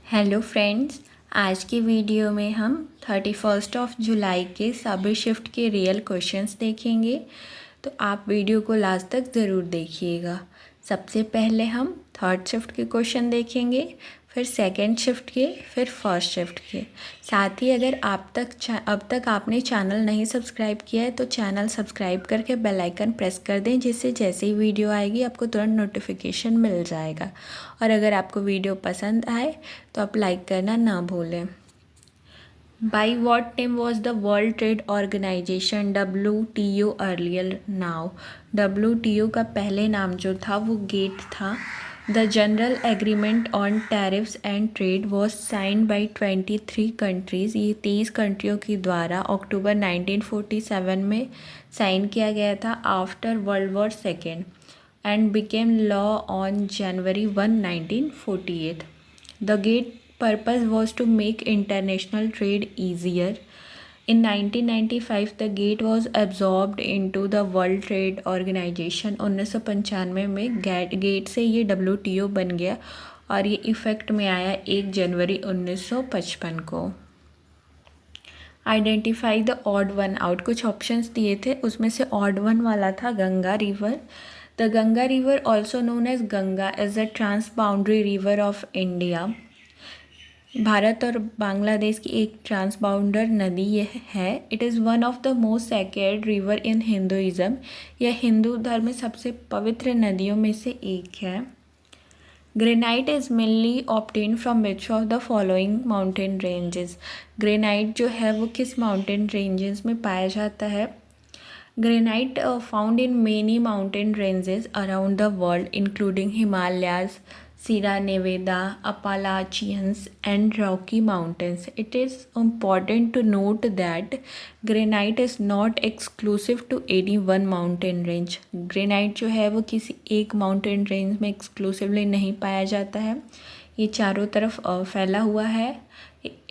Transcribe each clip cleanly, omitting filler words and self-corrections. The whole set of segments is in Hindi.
हेलो फ्रेंड्स, आज की वीडियो में हम 31 जुलाई के सभी शिफ्ट के रियल क्वेश्चंस देखेंगे। तो आप वीडियो को लास्ट तक ज़रूर देखिएगा। सबसे पहले हम थर्ड शिफ्ट के क्वेश्चन देखेंगे, फिर सेकंड शिफ्ट के, फिर फर्स्ट शिफ्ट के। साथ ही अगर अब तक आपने चैनल नहीं सब्सक्राइब किया है तो चैनल सब्सक्राइब करके बेल आइकन प्रेस कर दें, जिससे जैसे ही वीडियो आएगी आपको तुरंत नोटिफिकेशन मिल जाएगा। और अगर आपको वीडियो पसंद आए तो आप लाइक करना ना भूलें। By what name was the World Trade Organization WTO earlier now? WTO का पहले नाम जो था वो गेट था। The General Agreement on Tariffs and Trade was signed by 23 countries. ये 23 कंट्रियों के द्वारा अक्टूबर 1947 में साइन किया गया था after world war second and became law on January 1, 1948. The GATE purpose was to make international trade easier. In 1995, the GATE was absorbed into the World Trade Organization. 1995 में गेट से ये WTO बन गया और ये इफ़ेक्ट में आया 1 जनवरी 1955 को। Identify the odd one out. कुछ ऑप्शंस दिए थे, उसमें से ऑड वन वाला था Ganga river. The Ganga river also known as Ganga is the transboundary river of India. Bharat और बांग्लादेश की एक ट्रांसबाउंडर नदी यह है। It is one of the most sacred river in Hinduism. यह हिंदू धर्म में सबसे पवित्र नदियों में से एक है। Granite is mainly obtain from which of the following mountain ranges. Granite जो है वो किस माउंटेन रेंजेस में पाया जाता है? Granite found in many mountain ranges around the world including Himalayas, Sierra Nevada, Appalachians and Rocky Mountains. It is important to note that granite is not exclusive to any one mountain range. Granite जो है वो किसी एक माउंटेन रेंज में एक्सक्लूसिवली नहीं पाया जाता है, ये चारों तरफ फैला हुआ है।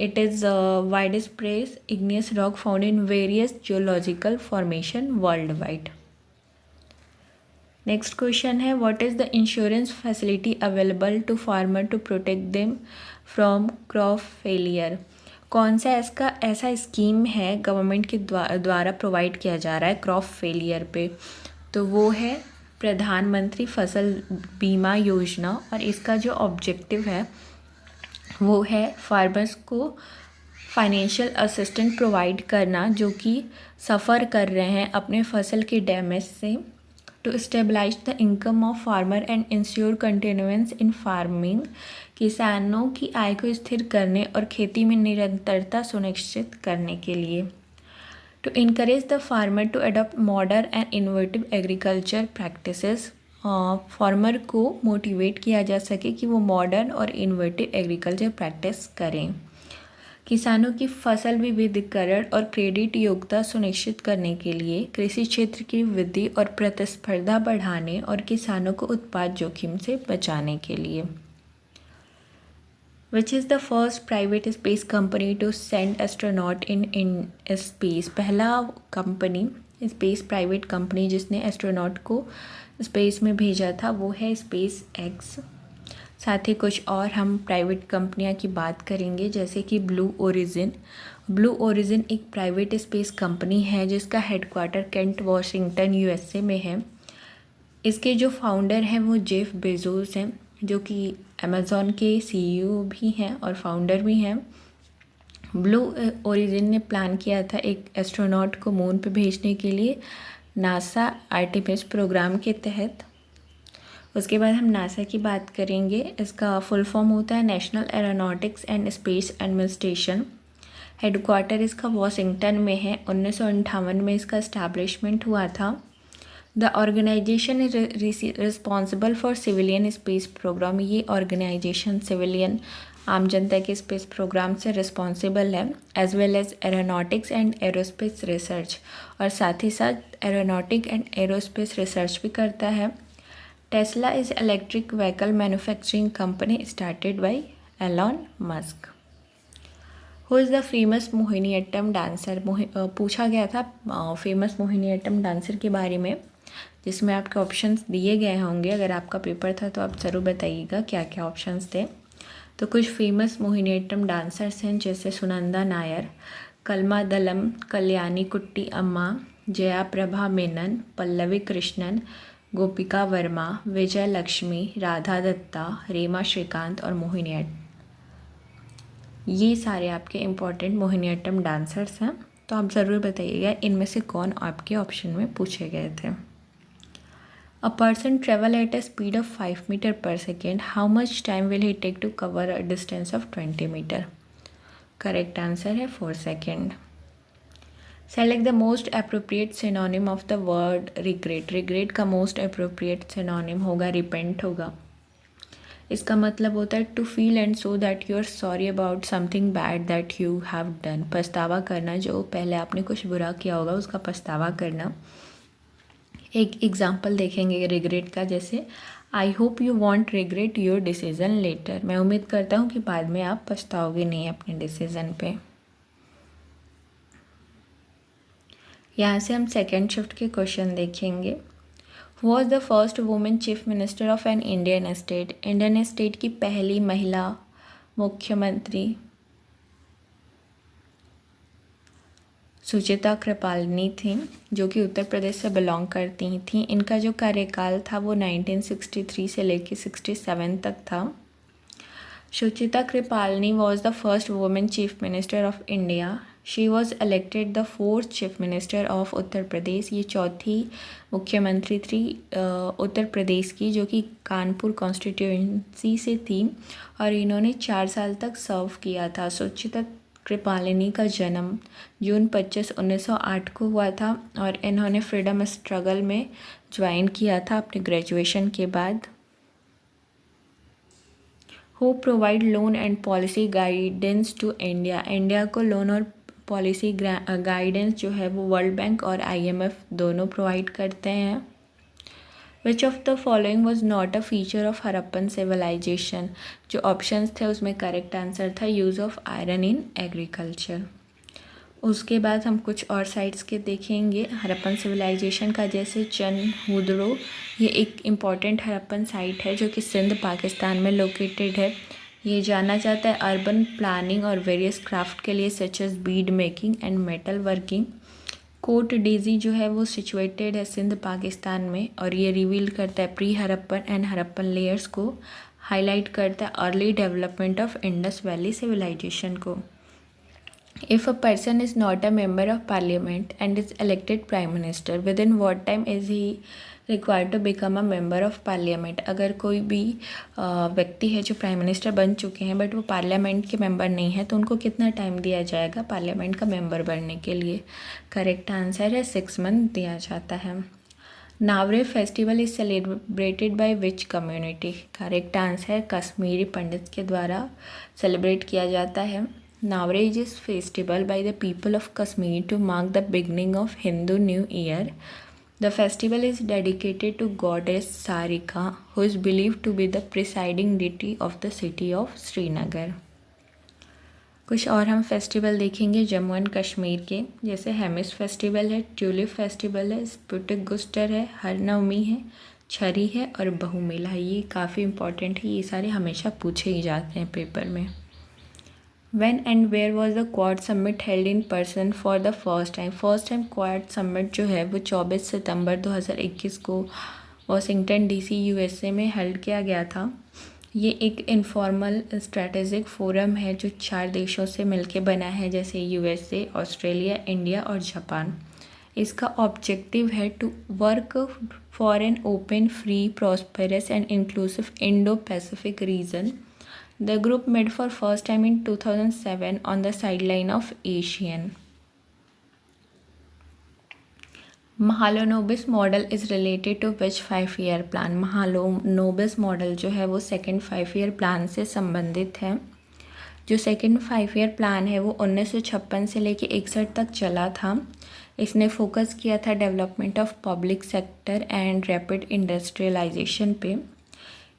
It is widespread igneous rock found in various geological formation worldwide. Next question है, what is the insurance facility available to farmer to protect them from crop failure. कौन सा इसका ऐसा स्कीम है गवर्नमेंट के द्वारा प्रोवाइड किया जा रहा है क्रॉप फेलियर पे? तो वो है प्रधानमंत्री फसल बीमा योजना। और इसका जो ऑब्जेक्टिव है वो है फार्मर्स को फाइनेंशियल असिस्टेंट प्रोवाइड करना जो कि सफ़र कर रहे हैं अपने फसल के डैमेज से, to stabilise the income of farmer and ensure continuance in farming. किसानों की आय को स्थिर करने और खेती में निरंतरता सुनिश्चित करने के लिए। To encourage the farmer to adopt modern and innovative agriculture practices. Farmer को मोटिवेट किया जा सके कि वो मॉडर्न और इनोवेटिव एग्रीकल्चर प्रैक्टिस करें। किसानों की फसल विविधीकरण और क्रेडिट योग्यता सुनिश्चित करने के लिए कृषि क्षेत्र की वृद्धि और प्रतिस्पर्धा बढ़ाने और किसानों को उत्पाद जोखिम से बचाने के लिए। Which is the first private space company to send astronaut in space. पहला कंपनी स्पेस प्राइवेट कंपनी जिसने एस्ट्रोनॉट को स्पेस में भेजा था वो है स्पेस एक्स। साथ ही कुछ और हम प्राइवेट कंपनियां की बात करेंगे, जैसे कि ब्लू ओरिजिन। ब्लू ओरिजिन एक प्राइवेट स्पेस कंपनी है जिसका हेडक्वार्टर केंट वाशिंगटन यूएसए में है। इसके जो फाउंडर हैं वो जेफ बेजोस हैं, जो कि अमेज़ॉन के सीईओ भी हैं और फाउंडर भी हैं। ब्लू ओरिजिन ने प्लान किया था एक एस्ट्रोनॉट को मून पे भेजने के लिए नासा आर्टेमिस प्रोग्राम के तहत। उसके बाद हम नासा की बात करेंगे। इसका फुल फॉर्म होता है National Aeronautics and Space Administration. Headquarter इसका वॉशिंगटन में है। 1958 में इसका इस्टेब्लिशमेंट हुआ था। The organisation is responsible for civilian space programme. ये ऑर्गेनाइजेशन सिविलियन आम जनता के स्पेस प्रोग्राम से रिस्पॉन्सिबल है, as well as aeronautics and aerospace research, और साथ ही साथ एरोनॉटिक एंड एरोस्पेस रिसर्च भी करता है। Tesla is electric vehicle manufacturing company started by Elon Musk. Who is the famous Mohiniyattam dancer? पूछा गया था फेमस मोहिनीअट्टम डांसर के बारे में, जिसमें आपके ऑप्शंस दिए गए होंगे। अगर आपका पेपर था तो आप ज़रूर बताइएगा क्या क्या ऑप्शंस थे। तो कुछ फेमस मोहिनीअट्टम डांसर्स हैं जैसे सुनंदा नायर, कलमादलम कल्याणी कुट्टी अम्मा, जया प्रभा मेनन, पल्लवी कृष्णन, गोपिका वर्मा, विजय लक्ष्मी, राधा दत्ता, रीमा श्रीकांत और मोहिनीअट्टम। ये सारे आपके इम्पॉर्टेंट मोहिनीअट्टम डांसर्स हैं। तो आप ज़रूर बताइएगा इनमें से कौन आपके ऑप्शन में पूछे गए थे। A person travel at a speed of 5 meter per second, how much time will he take to cover a distance of 20 meter? Correct answer है 4 second. Select the most appropriate synonym of the word regret. Regret का मोस्ट अप्रोप्रिएट सिनोनिम होगा रिपेंट होगा। इसका मतलब होता है to feel and so that you are sorry about something bad that you have done. पछतावा करना, जो पहले आपने कुछ बुरा किया होगा उसका पछतावा करना। एक एग्जाम्पल देखेंगे रिग्रेट का, जैसे I hope you won't regret your decision later. मैं उम्मीद करता हूँ कि बाद में आप पछताओगे नहीं अपने डिसीज़न पे। यहाँ से हम सेकेंड शिफ्ट के क्वेश्चन देखेंगे। Was the first women chief minister of an Indian state. Indian state की पहली महिला मुख्यमंत्री सुचित्रा कृपालनी थी, जो कि उत्तर प्रदेश से बिलोंग करती थी। इनका जो कार्यकाल था वो 1963 से लेकर 67 तक था। Suchitra Kripalani was the first women chief minister of India. She was elected the fourth chief minister of Uttar Pradesh. ये चौथी मुख्यमंत्री थी उत्तर प्रदेश की, जो कि कानपुर कॉन्स्टिट्यूंसी से थी और इन्होंने 4 साल तक सर्व किया था। सुचित्रा कृपालिनी का जन्म जून 25, 1908 को हुआ था और इन्होंने फ्रीडम स्ट्रगल में ज्वाइन किया था अपने ग्रेजुएशन के बाद। Who provide loan and policy guidance to India. India को लोन और पॉलिसी गाइडेंस जो है वो वर्ल्ड बैंक और IMF दोनों प्रोवाइड करते हैं। Which of the following was not a feature of Harappan civilisation. जो ऑप्शंस थे उसमें करेक्ट आंसर था use of iron in agriculture. उसके बाद हम कुछ और साइट्स के देखेंगे हरप्पन सिविलाइजेशन का, जैसे चनहुदड़ो। ये एक इम्पॉर्टेंट हरप्पन साइट है जो कि सिंध पाकिस्तान में लोकेटेड है। ये जाना जाता है अर्बन प्लानिंग और वेरियस क्राफ्ट के लिए, such as bead making and metal working. कोट डेजी जो है वो सिचुएटेड है सिंध पाकिस्तान में और ये रिवील करता है pre Harappan and Harappan layers को, हाईलाइट करता है early development of Indus valley civilization को। If a person is not a member of parliament and is elected prime minister, within what time is he required to become a member of parliament. अगर कोई भी व्यक्ति है जो प्राइम मिनिस्टर बन चुके हैं बट वो पार्लियामेंट के मेंबर नहीं है, तो उनको कितना टाइम दिया जाएगा पार्लियामेंट का मेंबर बनने के लिए? करेक्ट आंसर है 6 मंथ दिया जाता है। Navreh festival is celebrated by which community. Correct answer है कश्मीरी पंडित के द्वारा सेलिब्रेट किया जाता है। Nowadays is festival by the people of Kashmir to mark the beginning of Hindu New Year. The festival is dedicated to goddess Sarika, who is believed to be the presiding deity of the city of Srinagar. कुछ और हम फेस्टिवल देखेंगे जम्मू एंड कश्मीर के, जैसे हेमिस फेस्टिवल है, ट्यूलिप फेस्टिवल है, स्पुटिक गुस्टर है, हर नवमी है, छरी है और बहु मेला है। ये काफ़ी इंपॉर्टेंट है, ये सारे हमेशा पूछे ही जाते हैं पेपर में। When and where was the Quad Summit held in person for the first time? First time quad summit जो है वो 24 सितंबर 2021 को वाशिंगटन DC USA में हेल्ड किया गया था। ये एक इनफॉर्मल स्ट्रेटेजिक फोरम है जो 4 देशों से मिलके बना है, जैसे USA, ऑस्ट्रेलिया, इंडिया और जापान। इसका ऑब्जेक्टिव है to work for an open, free, prosperous and inclusive Indo Pacific region. The group met for first time in 2007 on the sideline of Asian. Mahalanobis model is related to which 5-year plan? Mahalanobis model जो है वो सेकेंड 5-year प्लान से संबंधित है। जो सेकेंड 5-year प्लान है वो 1956 से लेके 61 तक चला था। इसने फोकस किया था development of public sector and rapid industrialisation पे।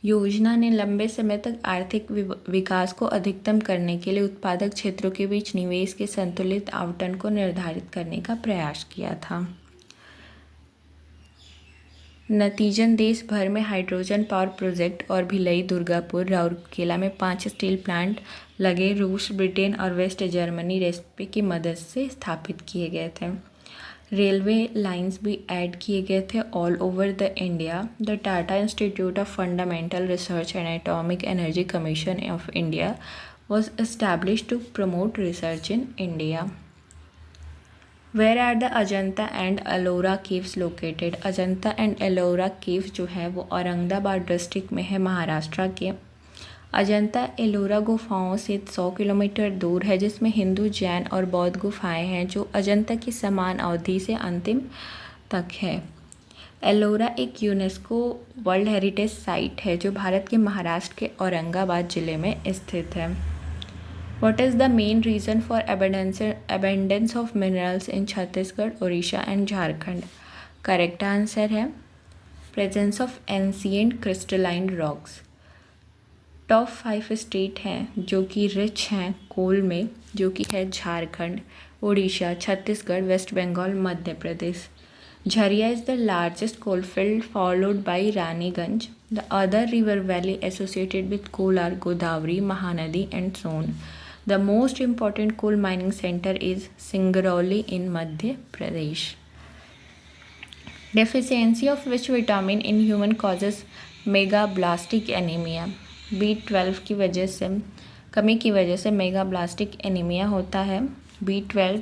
योजना ने लंबे समय तक आर्थिक विकास को अधिकतम करने के लिए उत्पादक क्षेत्रों के बीच निवेश के संतुलित आवंटन को निर्धारित करने का प्रयास किया था। नतीजन देश भर में हाइड्रोजन पावर प्रोजेक्ट और भिलई, दुर्गापुर, राउरकेला में 5 स्टील प्लांट लगे रूस, ब्रिटेन और वेस्ट जर्मनी रेसिपी की मदद से स्थापित किए गए थे। रेलवे लाइंस भी ऐड किए गए थे all over the India. The Tata institute of fundamental research and atomic energy commission of India was established to promote research in India. Where are the Ajanta and Ellora caves located? Ajanta and Ellora caves जो है वो औरंगाबाद डिस्ट्रिक्ट में है, महाराष्ट्र के। अजंता एलोरा गुफाओं से 100 किलोमीटर दूर है, जिसमें हिंदू, जैन और बौद्ध गुफाएं हैं जो अजंता की समान अवधि से अंतिम तक है। एलोरा एक यूनेस्को वर्ल्ड हेरिटेज साइट है जो भारत के महाराष्ट्र के औरंगाबाद जिले में स्थित है। What is the main reason for abundance of minerals in Chhattisgarh, Orissa and Jharkhand? Correct answer है presence of ancient crystalline rocks. Top 5 state हैं जो कि रिच हैं कोल में, जो कि है Jharkhand, Orissa, Chhattisgarh, West Bengal, Madhya Pradesh. Jharia is the largest coal field followed by Raniganj. The other river valley associated with coal are Godavari, Mahanadi and Son. The most important coal mining center is Singrauli in Madhya Pradesh. Deficiency of which vitamin in human causes megablastic anemia? B12 की वजह से, कमी की वजह से मेगाब्लास्टिक एनीमिया होता है। B12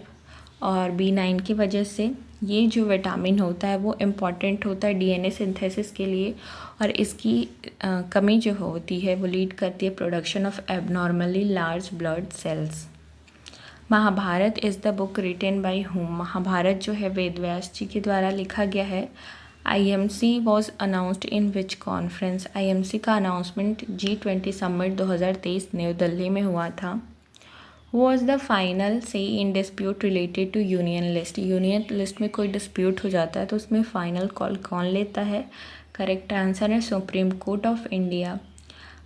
और B9 की वजह से ये जो विटामिन होता है वो इम्पॉर्टेंट होता है डीएनए सिंथेसिस के लिए, और इसकी कमी जो होती है वो लीड करती है production of abnormally large blood cells. Mahabharat is the book written by whom? Mahabharat जो है वेद व्यास जी के द्वारा लिखा गया है। IMC was announced in which conference? IMC का announcement G20 summit 2023 New Delhi में हुआ था। Was the final say in dispute related to union list? Union list में कोई डिस्प्यूट हो जाता है तो उसमें फाइनल कॉल कौन लेता है? करेक्ट आंसर है supreme court of India.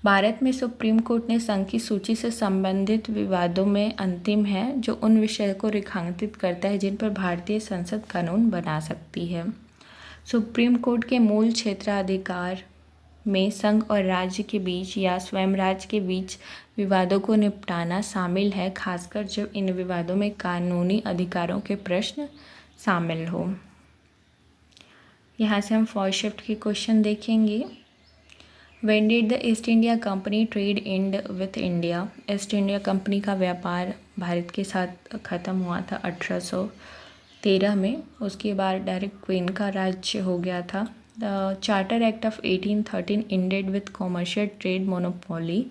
Bharat में सुप्रीम कोर्ट ने संघ की सूची से संबंधित विवादों में अंतिम है, जो उन विषयों को रेखांकित करता है जिन पर भारतीय संसद कानून बना सकती है। सुप्रीम कोर्ट के मूल क्षेत्राधिकार में संघ और राज्य के बीच या स्वयं राज्य के बीच विवादों को निपटाना शामिल है, खासकर जब इन विवादों में कानूनी अधिकारों के प्रश्न शामिल हो। यहाँ से हम फर्स्ट शिफ्ट के क्वेश्चन देखेंगे। When did the east India company trade end with India? East India company का व्यापार भारत के साथ ख़त्म हुआ था 1813 में। उसके बाद डायरेक्ट क्वीन का राज्य हो गया था। The charter act of 1813 ended with commercial trade monopoly.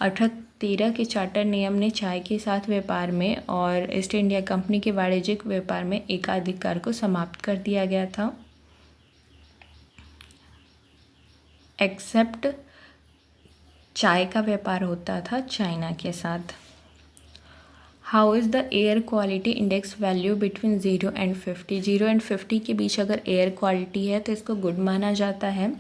1813 के चार्टर नियम ने चाय के साथ व्यापार में और ईस्ट इंडिया कंपनी के वाणिज्यिक व्यापार में एकाधिकार को समाप्त कर दिया गया था, एक्सेप्ट चाय का व्यापार होता था चाइना के साथ। How is the air quality index value between 0 and 50? 0 and 50 के बीच अगर एयर क्वालिटी है तो इसको गुड माना जाता है।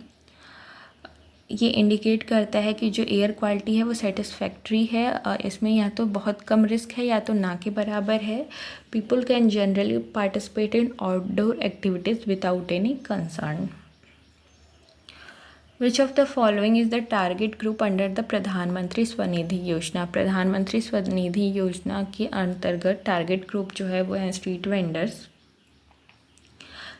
ये इंडिकेट करता है कि जो एयर क्वालिटी है वो सेटिस्फैक्ट्री है, इसमें या तो बहुत कम रिस्क है या तो ना के बराबर है। People can generally participate in outdoor activities without any concern. Which of the following is the target group under the प्रधानमंत्री स्वनिधि योजना? प्रधानमंत्री स्वनिधि योजना के अंतर्गत टारगेट ग्रुप जो है वो है street vendors.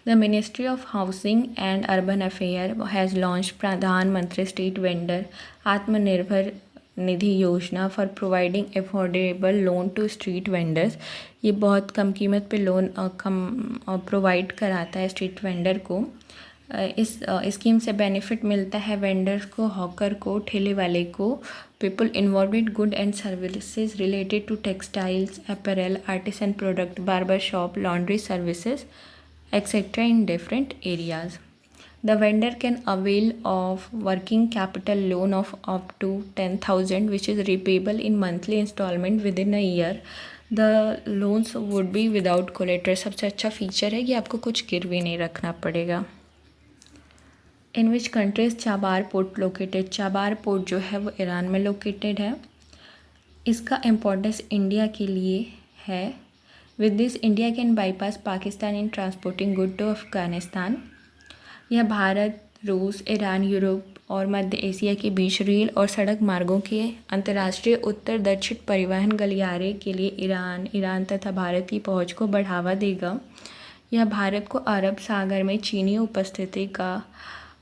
The Ministry of Housing and Urban Affair has launch Pradhan Mantri street vendor Atmanirbhar Nidhi Yojana for providing affordable loan to street vendors. ये बहुत कम कीमत पे लोन प्रोवाइड कराता है स्ट्रीट वेंडर को। इस स्कीम से बेनिफिट मिलता है वेंडर्स को, हॉकर को, ठेले वाले को, people involve in good and services related to textiles, apparel, artisan product, barber shop, laundry services etc. in different areas. The vendor can avail of working capital loan of up to 10,000 which is repayable in monthly installment within a year. The loans would be without collateral. सबसे अच्छा फीचर है कि आपको कुछ गिरवी नहीं रखना पड़ेगा। In which country is Chabahar port located? Chabahar port जो है वो ईरान में लोकेटेड है। इसका इम्पोर्टेंस इंडिया के लिए है। With this, India can bypass Pakistan in transporting goods to Afghanistan. यह भारत, रूस, ईरान, यूरोप और मध्य एशिया के बीच रेल और सड़क मार्गों के अंतर्राष्ट्रीय उत्तर दक्षिण परिवहन गलियारे के लिए ईरान तथा भारत की पहुंच को बढ़ावा देगा। यह भारत को अरब सागर में चीनी उपस्थिति का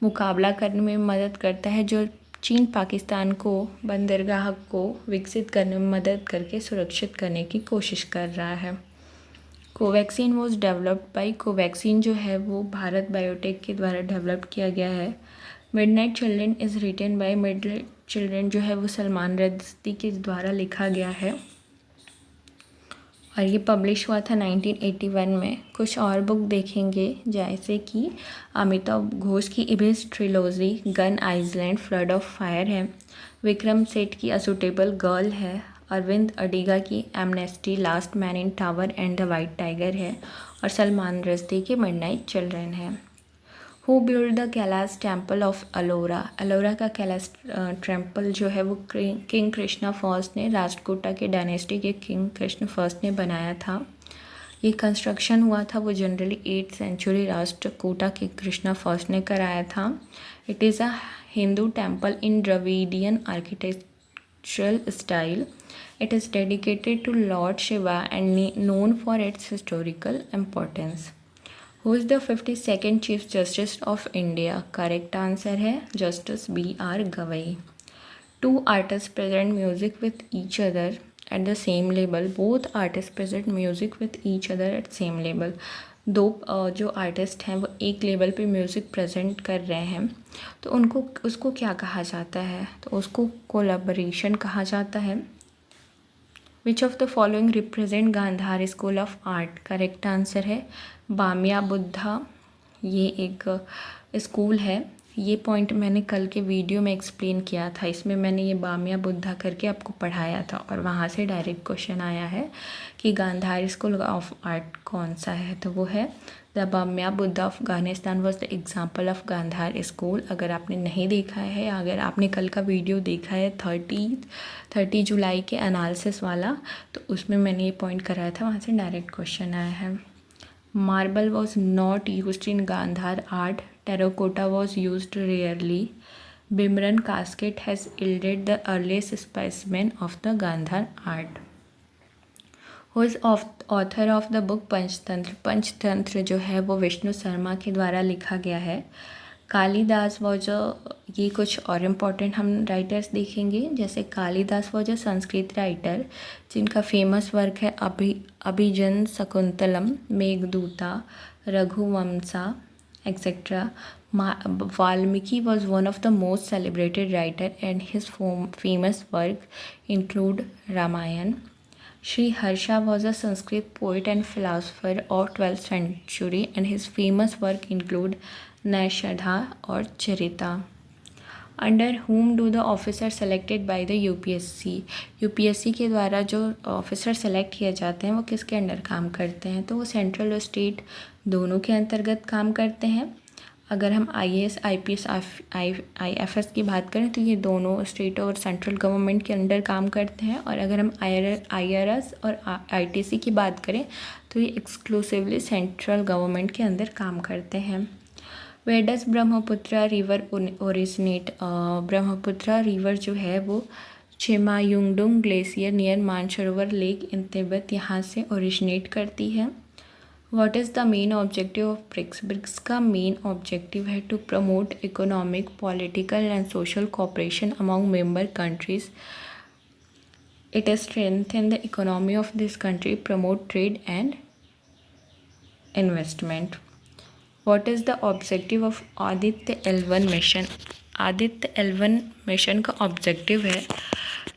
मुकाबला करने में मदद करता है, जो चीन पाकिस्तान को बंदरगाह को विकसित करने में मदद करके सुरक्षित करने की कोशिश कर रहा है। Covaxin was developed by Covaxin जो है वो भारत बायोटेक के द्वारा डेवलप किया गया है। Midnight Children is written by Midnight Children जो है वो सलमान रश्दी के द्वारा लिखा गया है और ये पब्लिश हुआ था 1981 में। कुछ और बुक देखेंगे जैसे कि अमिताभ घोष की Ibis trilogy Gun Island Flood of Fire है, विक्रम सेठ की अ सुटेबल गर्ल है, अरविंद अडिगा की amnesty last man in tower and the white tiger है और सलमान रश्दी की मिडनाइट चिल्ड्रन है। Who build the Kailash temple of Ellora, Ellora का कैलाश टेम्पल जो है वो किंग कृष्णा फर्स्ट ने, राष्ट्रकूटा के डायनेस्टी के किंग कृष्ण फर्स्ट ने बनाया था। ये कंस्ट्रक्शन हुआ था वो जनरली 8th सेंचुरी राष्ट्रकूटा के कृष्णा फर्स्ट ने कराया था। It is a Hindu temple in Dravidian architectural style. It is dedicated to Lord Shiva and known for its historical importance. Who is the 52nd Chief Justice of India? Correct answer है Justice B.R. Gavai. Two artists present music with each other at the same label. Both artists present music with each other at same label. दो जो आर्टिस्ट हैं वो एक लेवल पे म्यूज़िक प्रेजेंट कर रहे हैं तो उसको क्या कहा जाता है? तो उसको कोलैबोरेशन कहा जाता है। Which of the following represent Gandhara school of art? Correct answer है बामिया बुद्धा। ये एक स्कूल है। ये पॉइंट मैंने कल के वीडियो में एक्सप्लेन किया था, इसमें मैंने ये बामिया बुद्धा करके आपको पढ़ाया था और वहाँ से डायरेक्ट क्वेश्चन आया है कि गांधार स्कूल ऑफ आर्ट कौन सा है, तो वो है the Bamiyan Buddha Afghanistan was the example of Gandhara school. अगर आपने नहीं देखा है, अगर आपने कल का वीडियो देखा है 30 जुलाई के एनालिसिस वाला, तो उसमें मैंने ये पॉइंट कराया था, वहाँ से डायरेक्ट क्वेश्चन आया है। Marble was not used in Gandhara art, terracotta was used rarely, Bimaran casket has yielded the earliest specimen of the Gandhara art. Who is author of the book Panchatantra? Panchatantra जो है वो विष्णु शर्मा के द्वारा लिखा गया है। कालिदास वॉज ये कुछ और इम्पॉर्टेंट हम राइटर्स देखेंगे, जैसे Kalidasa was a Sanskrit writer जिनका फेमस वर्क है Abhijnana Shakuntalam, Meghaduta, Raghuvamsha etcetera. Valmiki was one of the most celebrated writer and his famous work include Ramayana. Sri Harsha was a Sanskrit poet and philosopher of 12th century and his famous work include Naishadha or Charita. Under whom do the officers selected by the UPSC? UPSC के द्वारा जो ऑफिसर सेलेक्ट किए जाते हैं वो किसके अंडर काम करते हैं? तो वो सेंट्रल और स्टेट दोनों के अंतर्गत काम करते हैं। अगर हम IAS, IPS, IFS की बात करें तो ये दोनों स्टेट और सेंट्रल गवर्नमेंट के अंडर काम करते हैं, और अगर हम IRS और ITC की बात करें तो ये एक्सक्लूसिवली सेंट्रल गवर्नमेंट के अंदर काम करते हैं। Where does Brahmaputra river originate? Brahmaputra river जो है वो Chemayungdung glacier near Mansarovar lake in Tibet यहाँ से ओरिजिनेट करती है। What is the main objective of BRICS? BRICS का मेन ऑब्जेक्टिव है to promote economic, political and social cooperation among member countries. It strengthen the economy of this country, promote trade and investment. What is the objective of Aditya L1 mission? Aditya L1 mission का ऑब्जेक्टिव है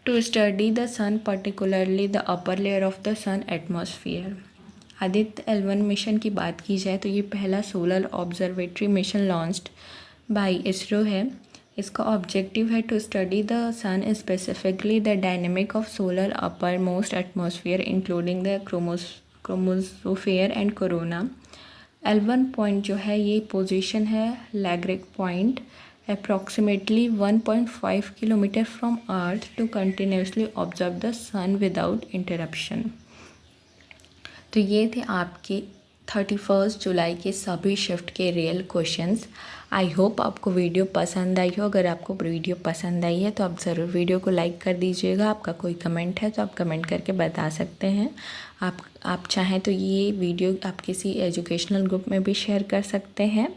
to study the sun, particularly the upper layer of the sun atmosphere. Aditya L1 mission की बात की जाए तो ये पहला solar observatory mission launched by ISRO है। इसका ऑब्जेक्टिव है to study the sun, specifically the dynamic of solar upper most atmosphere including the chromosphere and corona. L1 point जो है ये पोजीशन है Lagrange point, approximately 1.5 kilometer from earth to continuously observe the sun without interruption. तो ये थे आपके 31 जुलाई के सभी शिफ्ट के रियल क्वेश्चंस। आई होप आपको वीडियो पसंद आई हो। अगर आपको वीडियो पसंद आई है तो आप ज़रूर वीडियो को लाइक कर दीजिएगा। आपका कोई कमेंट है तो आप कमेंट करके बता सकते हैं। आप चाहें तो ये वीडियो आप किसी एजुकेशनल ग्रुप में भी शेयर कर सकते हैं।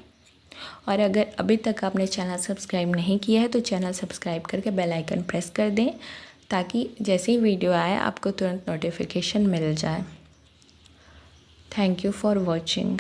और अगर अभी तक आपने चैनल सब्सक्राइब नहीं किया है तो चैनल सब्सक्राइब करके बेल आइकन प्रेस कर दें, ताकि जैसे ही वीडियो आए आपको तुरंत नोटिफिकेशन मिल जाए। Thank you for watching.